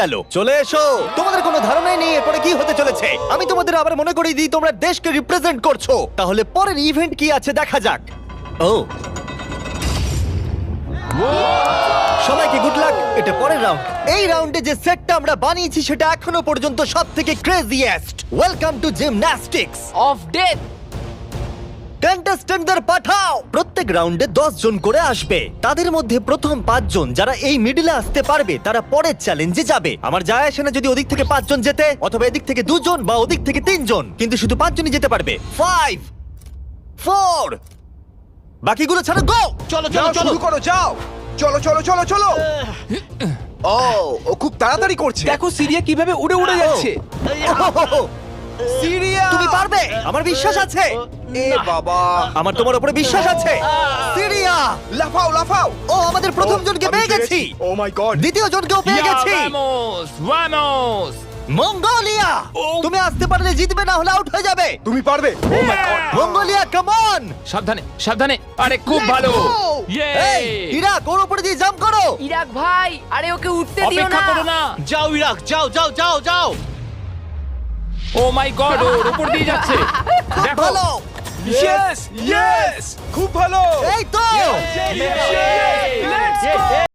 গেল। চলে এসো, তোমাদের কোনো ধারণাই নেই এরপরে কি হতে চলেছে। আমি তোমাদের আবার মনে করিয়ে দিই তোমরা দেশকে রিপ্রেজেন্ট করছো। তাহলে পরের ইভেন্ট কি আছে দেখা যাক। ও সবাইকে গুড লাক। এটা পরের রাউন্ড। এই রাউন্ডে যে সেটটা আমরা বানিয়েছি সেটা এখনো পর্যন্ত সবথেকে craziest. Welcome to gymnastics. Of death. কন্টেস্ট্যান্টদের পাঠাও। প্রত্যেক রাউন্ডে 10 জন করে আসবে। তাদের মধ্যে প্রথম 5 জন যারা এই মিডলে আসতে পারবে তারা পরের চ্যালেঞ্জে যাবে। আমার যায় আসে না যদি ওদিক থেকে 5 জন যেতে অথবা এদিক থেকে 2 জন বা ওদিক থেকে 3 জন, কিন্তু শুধু 5 জনই যেতে পারবে। 5 4 বাকিগুলো ছাড়ো। গো চলো যাও, চলো চলো। শুরু করো, যাও। চলো চলো চলো চলো। ও খুব তাড়াতাড়ি করছে। দেখো সিরিয়া কিভাবে উড়ে উড়ে যাচ্ছে। সিরিয়া, তুমি পারবে, আমার বিশ্বাস আছে। এ বাবা, আমার তোমার উপরে বিশ্বাস আছে। সিরিয়া, লাফাও লাফাও। ও আমাদের প্রথম জনকে আমি পেয়ে গেছি। ও মাই গড। দ্বিতীয় জনকেও পেয়ে গেছি। Vamos! মঙ্গোলিয়া, তুমি আসতে পারলে জিতবে, না হলে আউট হয়ে যাবে। তুমি পারবে। Oh my God. Mongolia, come on. সাবধানে সাবধানে, আরে খুব ভালো। এই ইরাক, ওর উপরে দিয়ে জাম্প করো। ইরাক ভাই, আরে ওকে উঠতে দিও অপেক্ষা না। করো না। যাও ইরাক, যাও যাও যাও যাও। ও মাই গড, ওর উপর দিয়ে যাচ্ছে। দেখো ভালো, ইয়েস ইয়েস, খুব ভালো। এই তো। Let's go!